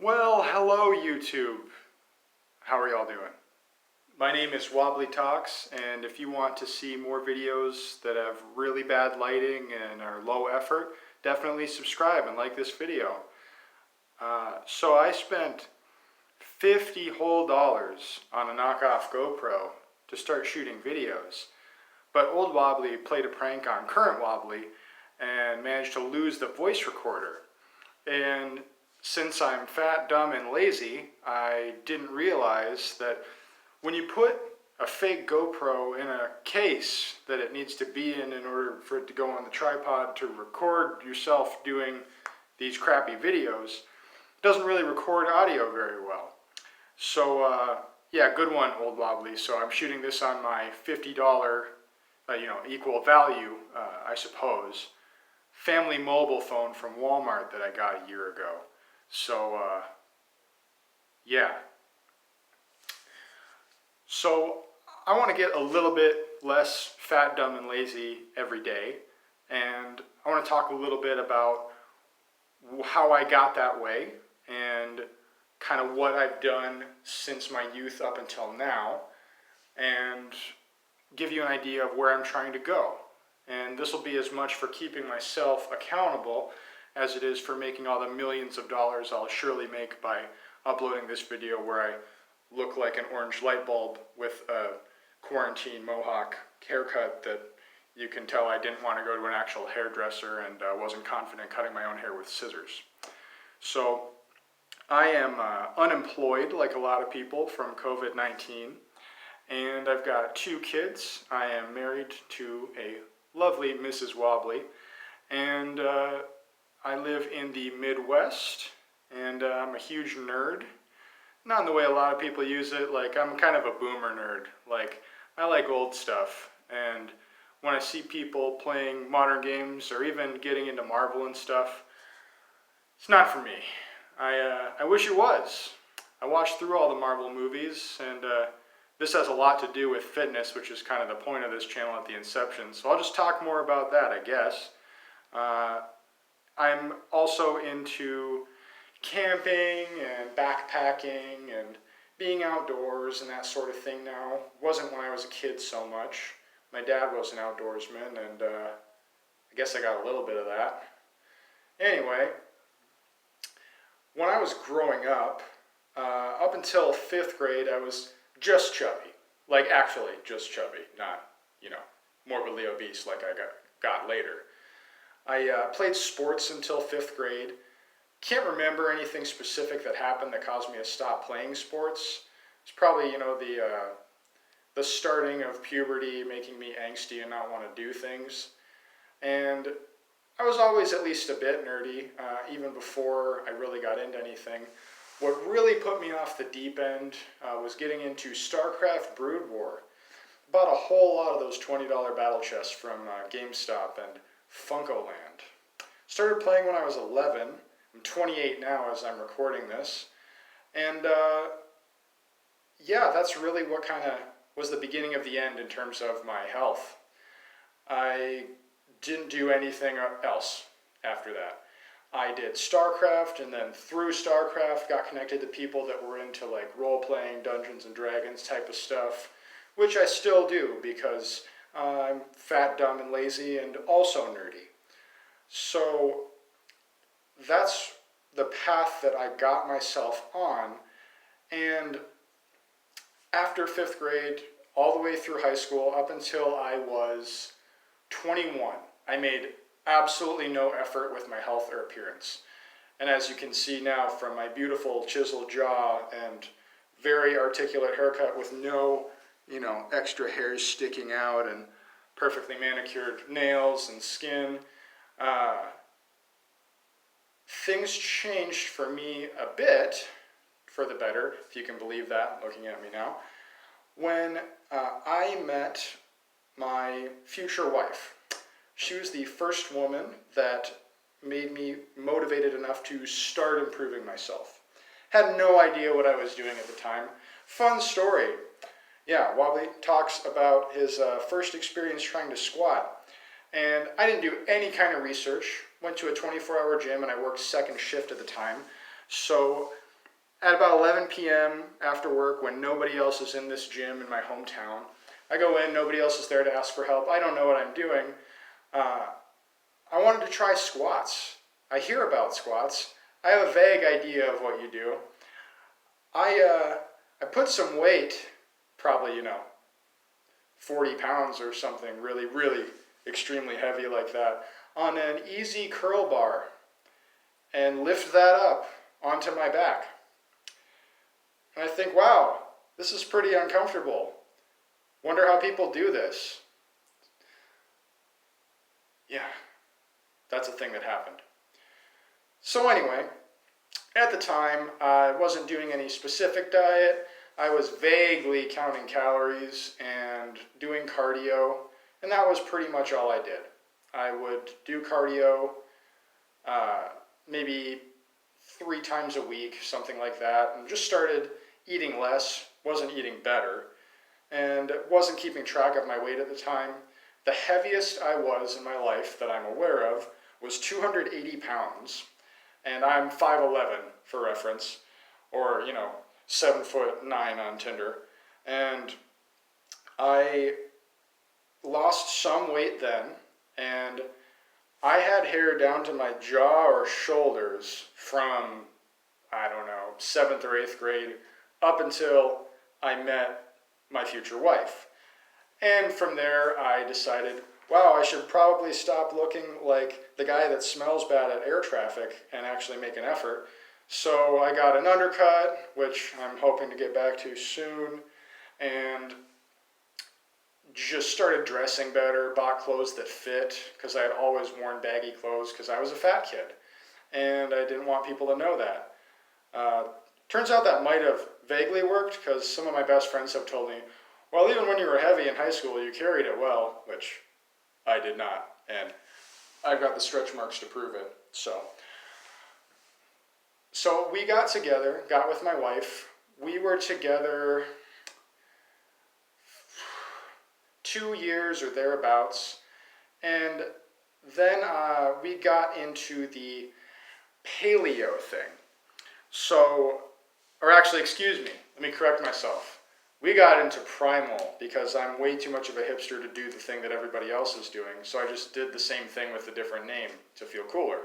Well, hello YouTube. How are y'all doing? My name is Wobbly Talks, and if you want to see more videos that have really bad lighting and are low effort, definitely subscribe and like this video. So I spent $50 whole on a knockoff GoPro to start shooting videos, but old Wobbly played a prank on current Wobbly and managed to lose the voice recorder. And since I'm fat, dumb, and lazy, I didn't realize that when you put a fake GoPro in a case that it needs to be in order for it to go on the tripod to record yourself doing these crappy videos, it doesn't really record audio very well. So yeah, good one, old Wobbly. So I'm shooting this on my $50, equal value, I suppose, family mobile phone from Walmart that I got a year ago. So, yeah. So, I want to get a little bit less fat, dumb, and lazy every day. And I want to talk a little bit about how I got that way and kind of what I've done since my youth up until now. And give you an idea of where I'm trying to go. And this will be as much for keeping myself accountable as it is for making all the millions of dollars I'll surely make by uploading this video where I look like an orange light bulb with a quarantine mohawk haircut that you can tell I didn't want to go to an actual hairdresser and wasn't confident cutting my own hair with scissors. So I am unemployed like a lot of people from COVID-19, and I've got 2 kids. I am married to a lovely Mrs. Wobbly, and I live in the Midwest, and I'm a huge nerd. Not in the way a lot of people use it, like I'm kind of a boomer nerd. Like, I like old stuff, and when I see people playing modern games or even getting into Marvel and stuff, it's not for me. I wish it was. I watched through all the Marvel movies, and this has a lot to do with fitness, which is kind of the point of this channel at the inception. So I'll just talk more about that, I guess. I'm also into camping and backpacking and being outdoors and that sort of thing now. Wasn't when I was a kid so much. My dad was an outdoorsman, and I guess I got a little bit of that. Anyway, when I was growing up, up until 5th grade, I was just chubby. Like, actually just chubby, not, morbidly obese like I got later. I played sports until 5th grade. Can't remember anything specific that happened that caused me to stop playing sports. It's probably, the starting of puberty making me angsty and not want to do things. And I was always at least a bit nerdy, even before I really got into anything. What really put me off the deep end was getting into StarCraft Brood War. Bought a whole lot of those $20 battle chests from GameStop and Funkoland. Started playing when I was 11. I'm 28 now as I'm recording this. And yeah, that's really what kind of was the beginning of the end in terms of my health. I didn't do anything else after that. I did StarCraft, and then through StarCraft got connected to people that were into like role-playing, Dungeons and Dragons type of stuff, which I still do because I'm fat, dumb, and lazy, and also nerdy. So that's the path that I got myself on, and after 5th grade, all the way through high school, up until I was 21, I made absolutely no effort with my health or appearance. And as you can see now from my beautiful chiseled jaw and very articulate haircut with no, extra hairs sticking out and perfectly manicured nails and skin, things changed for me a bit for the better, if you can believe that, looking at me now, when I met my future wife. She was the first woman that made me motivated enough to start improving myself. Had no idea what I was doing at the time. Fun story. Yeah, Wobbly talks about his first experience trying to squat. And I didn't do any kind of research. Went to a 24-hour gym and I worked second shift at the time. So at about 11 p.m. after work, when nobody else is in this gym in my hometown, I go in, nobody else is there to ask for help. I don't know what I'm doing. I wanted to try squats. I hear about squats. I have a vague idea of what you do. I put some weight, probably, 40 pounds or something, really, really extremely heavy like that, on an easy curl bar and lift that up onto my back. And I think, wow, this is pretty uncomfortable. Wonder how people do this. Yeah, that's a thing that happened. So anyway, at the time, I wasn't doing any specific diet. I was vaguely counting calories and doing cardio, and that was pretty much all I did. I would do cardio maybe 3 times a week, something like that, and just started eating less, wasn't eating better, and wasn't keeping track of my weight at the time. The heaviest I was in my life that I'm aware of was 280 pounds, and I'm 5'11", for reference, or, 7'9" on Tinder, and I lost some weight then, and I had hair down to my jaw or shoulders from, 7th or 8th grade up until I met my future wife. And from there, I decided, wow, I should probably stop looking like the guy that smells bad at air traffic and actually make an effort. So I got an undercut, which I'm hoping to get back to soon, and just started dressing better, bought clothes that fit, because I had always worn baggy clothes because I was a fat kid, and I didn't want people to know that. Turns out that might have vaguely worked, because some of my best friends have told me, well, even when you were heavy in high school, you carried it well, which I did not, and I've got the stretch marks to prove it. So we got together, got with my wife. We were together 2 years or thereabouts, and then we got into the paleo thing. Excuse me, let me correct myself. We got into primal because I'm way too much of a hipster to do the thing that everybody else is doing, so I just did the same thing with a different name to feel cooler.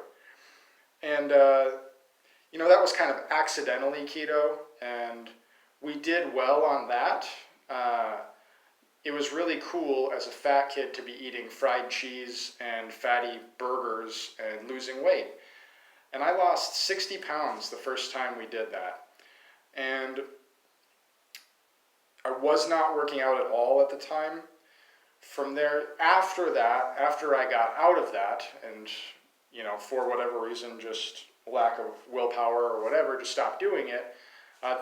And, that was kind of accidentally keto, and we did well on that. It was really cool as a fat kid to be eating fried cheese and fatty burgers and losing weight. And I lost 60 pounds the first time we did that. And I was not working out at all at the time. From there, after I got out of that, and, for whatever reason, just lack of willpower or whatever, to stop doing it,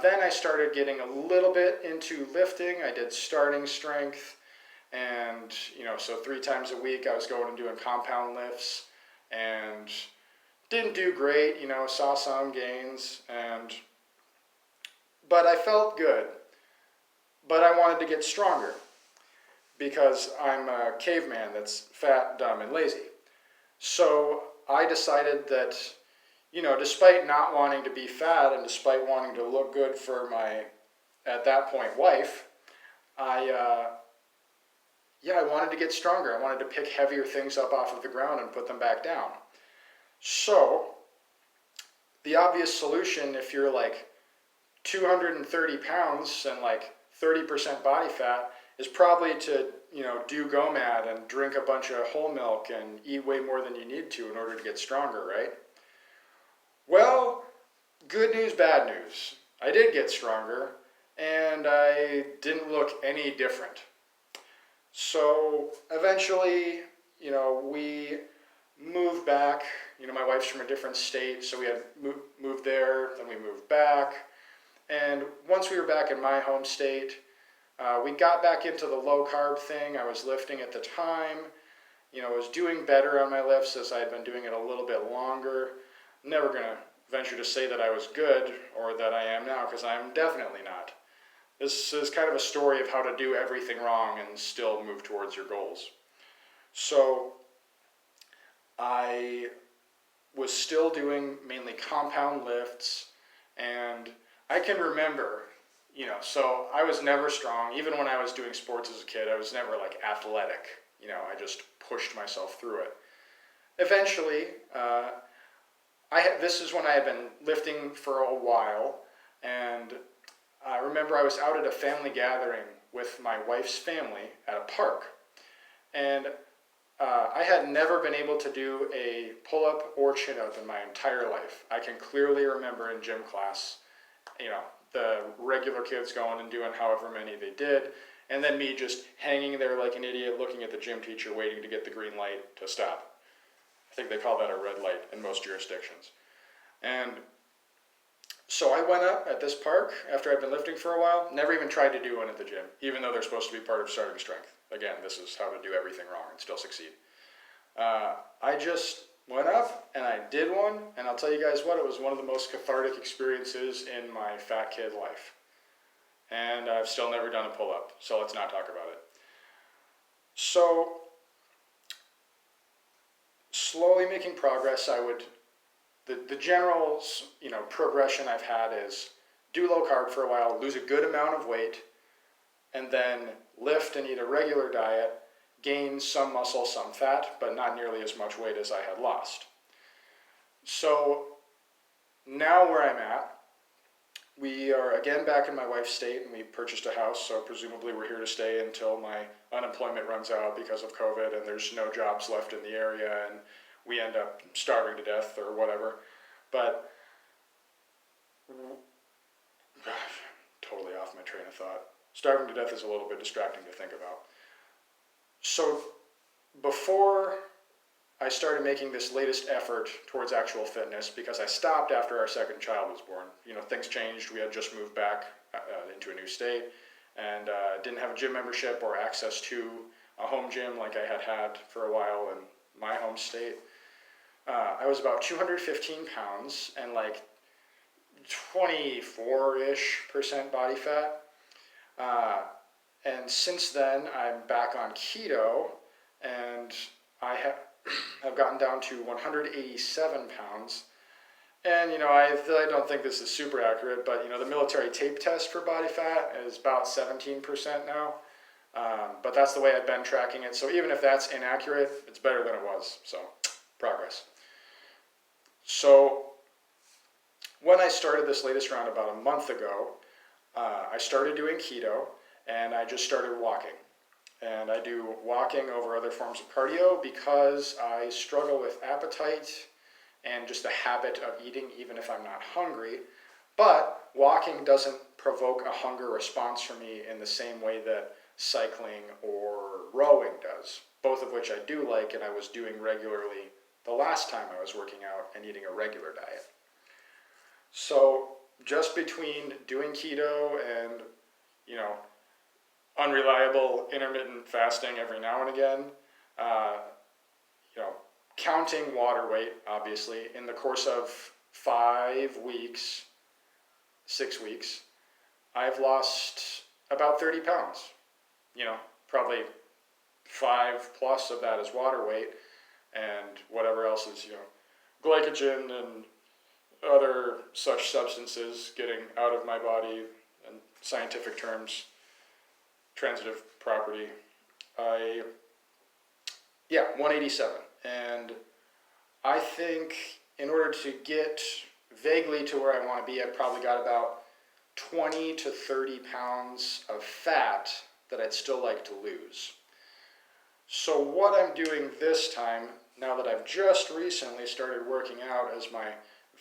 then I started getting a little bit into lifting. I did starting strength, and, so 3 times a week I was going and doing compound lifts, and didn't do great, saw some gains, but I felt good. But I wanted to get stronger, because I'm a caveman that's fat, dumb, and lazy. So I decided that, despite not wanting to be fat and despite wanting to look good for my, at that point, wife, I wanted to get stronger. I wanted to pick heavier things up off of the ground and put them back down. So the obvious solution, if you're like 230 pounds and like 30% body fat, is probably to, do GOMAD and drink a bunch of whole milk and eat way more than you need to in order to get stronger, right? Well, good news, bad news. I did get stronger, and I didn't look any different. So eventually, we moved back. My wife's from a different state, so we had moved there, then we moved back. And once we were back in my home state, we got back into the low-carb thing. I was lifting at the time. I was doing better on my lifts as I had been doing it a little bit longer. I'm never going to venture to say that I was good or that I am now, because I am definitely not. This is kind of a story of how to do everything wrong and still move towards your goals. So I was still doing mainly compound lifts, and I can remember, so I was never strong. Even when I was doing sports as a kid, I was never like athletic. I just pushed myself through it. Eventually, this is when I had been lifting for a while, and I remember I was out at a family gathering with my wife's family at a park, and I had never been able to do a pull-up or chin-up in my entire life. I can clearly remember in gym class, the regular kids going and doing however many they did, and then me just hanging there like an idiot looking at the gym teacher waiting to get the green light to stop. I think they call that a red light in most jurisdictions. And so I went up at this park after I'd been lifting for a while, never even tried to do one at the gym, even though they're supposed to be part of starting strength. Again, this is how to do everything wrong and still succeed. I just went up and I did one, and I'll tell you guys what, it was one of the most cathartic experiences in my fat kid life. And I've still never done a pull-up, so let's not talk about it. So, slowly making progress, the general progression I've had is do low carb for a while, lose a good amount of weight, and then lift and eat a regular diet, gain some muscle, some fat, but not nearly as much weight as I had lost. So now where I'm at, we are again back in my wife's state, and we purchased a house, so presumably we're here to stay until my unemployment runs out because of COVID and there's no jobs left in the area and we end up starving to death or whatever. But, gosh, totally off my train of thought. Starving to death is a little bit distracting to think about. So before I started making this latest effort towards actual fitness, because I stopped after our second child was born. Things changed. We had just moved back into a new state and didn't have a gym membership or access to a home gym like I had for a while in my home state. I was about 215 pounds and like 24-ish% body fat. And since then, I'm back on keto, and I have gotten down to 187 pounds. And, I don't think this is super accurate, but, the military tape test for body fat is about 17% now. But that's the way I've been tracking it. So even if that's inaccurate, it's better than it was. So, progress. So, when I started this latest round about a month ago, I started doing keto, and I just started walking. And I do walking over other forms of cardio because I struggle with appetite and just the habit of eating even if I'm not hungry. But walking doesn't provoke a hunger response for me in the same way that cycling or rowing does, both of which I do like and I was doing regularly the last time I was working out and eating a regular diet. So just between doing keto and, unreliable intermittent fasting every now and again, counting water weight, obviously, in the course of 6 weeks, I've lost about 30 pounds. Probably 5 plus of that is water weight, and whatever else is, glycogen and other such substances getting out of my body, and scientific terms, transitive property. 187. And I think in order to get vaguely to where I want to be, I've probably got about 20 to 30 pounds of fat that I'd still like to lose. So what I'm doing this time, now that I've just recently started working out, as my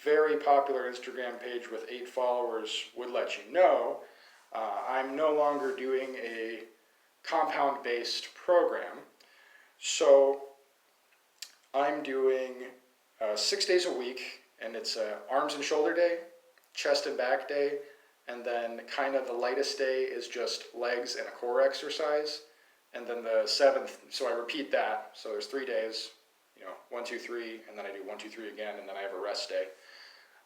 very popular Instagram page with 8 followers would let you know, I'm no longer doing a compound-based program. So I'm doing 6 days a week, and it's arms and shoulder day, chest and back day, and then kind of the lightest day is just legs and a core exercise. And then the 7th, so I repeat that. So there's 3 days, 1, 2, 3, and then I do 1, 2, 3 again, and then I have a rest day.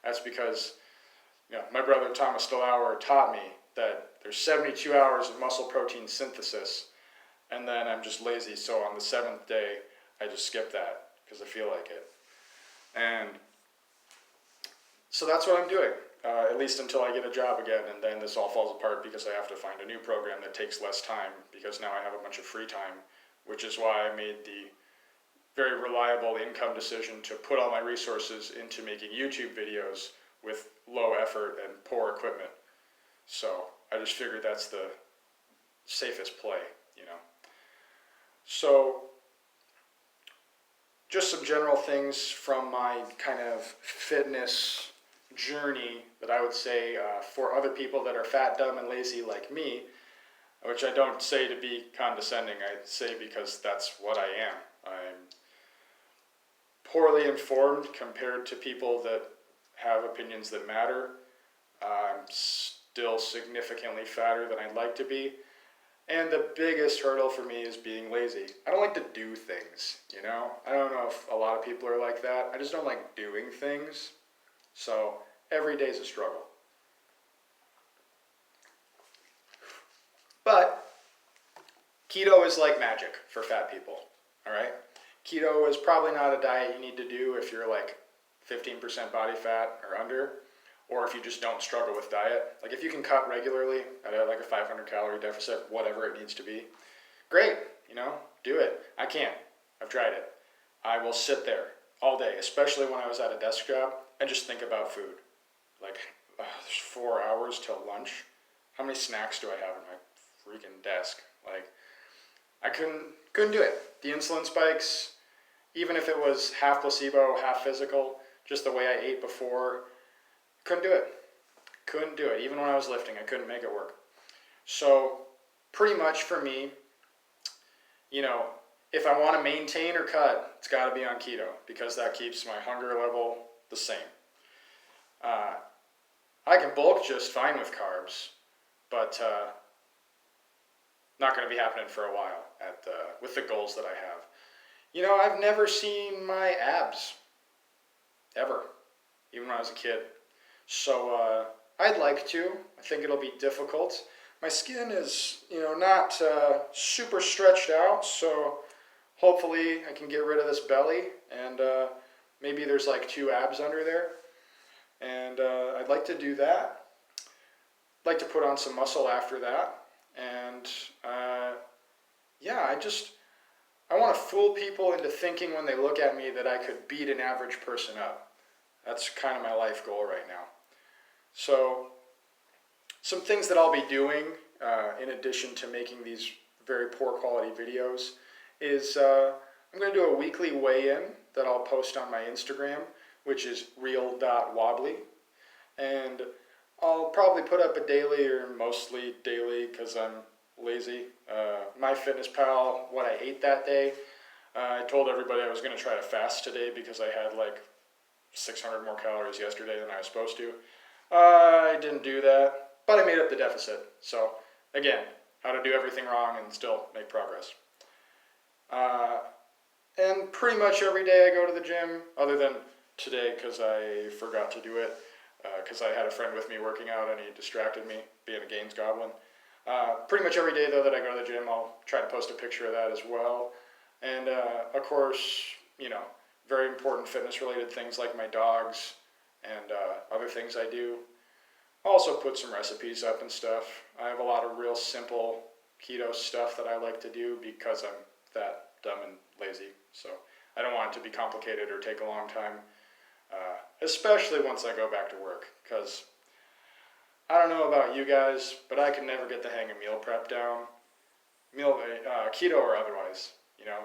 That's because, my brother Thomas DeLauer taught me that there's 72 hours of muscle protein synthesis, and then I'm just lazy. So on the 7th day, I just skip that because I feel like it. And so that's what I'm doing. at least until I get a job again, and then this all falls apart because I have to find a new program that takes less time because now I have a bunch of free time, which is why I made the very reliable income decision to put all my resources into making YouTube videos with low effort and poor equipment. So I just figured that's the safest play, you know. So just some general things from my kind of fitness journey that I would say for other people that are fat, dumb, and lazy like me, which I don't say to be condescending, I say because that's what I am. I'm poorly informed compared to people that have opinions that matter. I'm still significantly fatter than I'd like to be. And the biggest hurdle for me is being lazy. I don't like to do things, you know? I don't know if a lot of people are like that. I just don't like doing things. So every day is a struggle. But keto is like magic for fat people, all right? Keto is probably not a diet you need to do if you're like 15% body fat or under, or if you just don't struggle with diet. Like if you can cut regularly at like a 500 calorie deficit, whatever it needs to be, great, you know, do it. I can't. I've tried it. I will sit there all day, especially when I was at a desk job, and just think about food. Like, there's 4 hours till lunch. How many snacks do I have at my freaking desk? Like, I couldn't do it. The insulin spikes, even if it was half placebo, half physical, just the way I ate before, couldn't do it. Couldn't do it. Even when I was lifting, I couldn't make it work. So pretty much for me, you know, if I want to maintain or cut, it's got to be on keto because that keeps my hunger level the same. I can bulk just fine with carbs, but not going to be happening for a while with the goals that I have. You know, I've never seen my abs, ever, even when I was a kid. So I'd like to. I think it'll be difficult. My skin is, you know, not super stretched out, so hopefully I can get rid of this belly, and maybe there's like 2 abs under there. And I'd like to do that. I'd like to put on some muscle after that. And yeah, I want to fool people into thinking when they look at me that I could beat an average person up. That's kind of my life goal right now. So some things that I'll be doing in addition to making these very poor quality videos is I'm going to do a weekly weigh-in that I'll post on my Instagram, which is real.wobbly. And I'll probably put up a daily or mostly daily because I'm lazy. MyFitnessPal, what I ate that day. I told everybody I was going to try to fast today because I had like 600 more calories yesterday than I was supposed to. I didn't do that, but I made up the deficit. So again, how to do everything wrong and still make progress. And pretty much every day I go to the gym, other than today because I forgot to do it, because I had a friend with me working out and he distracted me, being a gains goblin. Pretty much every day though that I go to the gym, I'll try to post a picture of that as well. And of course, you know, very important fitness related things like my dogs and other things I do. I'll also put some recipes up and stuff. I have a lot of real simple keto stuff that I like to do because I'm that dumb and lazy. So I don't want it to be complicated or take a long time, especially once I go back to work, because I don't know about you guys, but I can never get the hang of meal prep down, keto or otherwise. You know,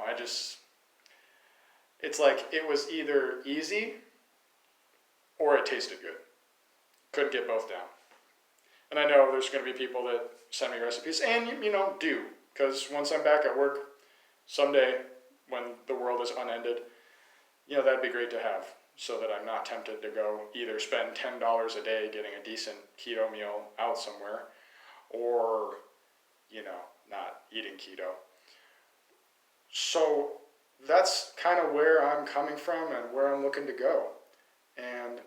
it's like it was either easy or it tasted good. Couldn't get both down. And I know there's going to be people that send me recipes, and you know, do, because once I'm back at work someday when the world is unended, you know, that'd be great to have, so that I'm not tempted to go either spend $10 a day getting a decent keto meal out somewhere, or, you know, not eating keto. So that's kind of where I'm coming from and where I'm looking to go. And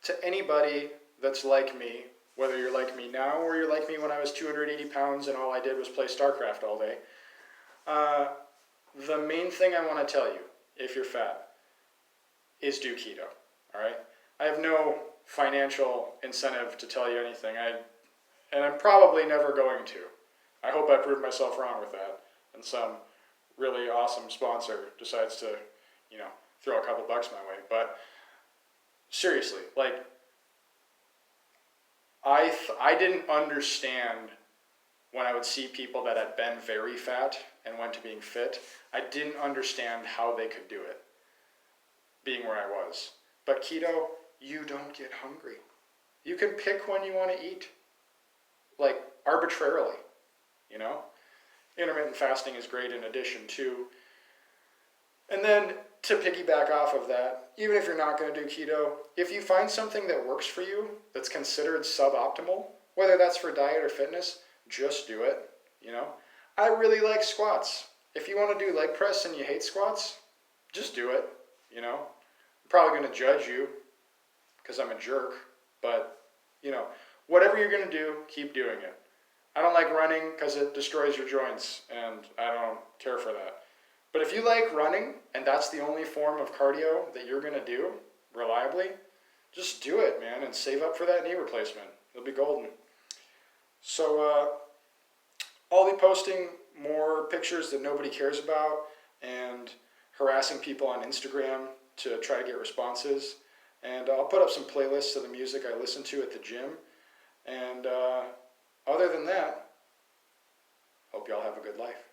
to anybody that's like me, whether you're like me now or you're like me when I was 280 pounds and all I did was play StarCraft all day, the main thing I want to tell you, if you're fat, is do keto, all right? I have no financial incentive to tell you anything. And I'm probably never going to. I hope I prove myself wrong with that, and some really awesome sponsor decides to, throw a couple bucks my way. But seriously, like, I didn't understand when I would see people that had been very fat and went to being fit. I didn't understand how they could do it, being where I was. But keto, you don't get hungry. You can pick when you want to eat, like arbitrarily, Intermittent fasting is great in addition to. And then to piggyback off of that, even if you're not going to do keto, if you find something that works for you that's considered suboptimal, whether that's for diet or fitness, just do it, I really like squats. If you want to do leg press and you hate squats, just do it, I'm probably going to judge you because I'm a jerk, but, whatever you're going to do, keep doing it. I don't like running because it destroys your joints, and I don't care for that. But if you like running, and that's the only form of cardio that you're going to do reliably, just do it, man, and save up for that knee replacement. You'll be golden. So I'll be posting more pictures that nobody cares about and harassing people on Instagram to try to get responses. And I'll put up some playlists of the music I listen to at the gym. And other than that, hope y'all have a good life.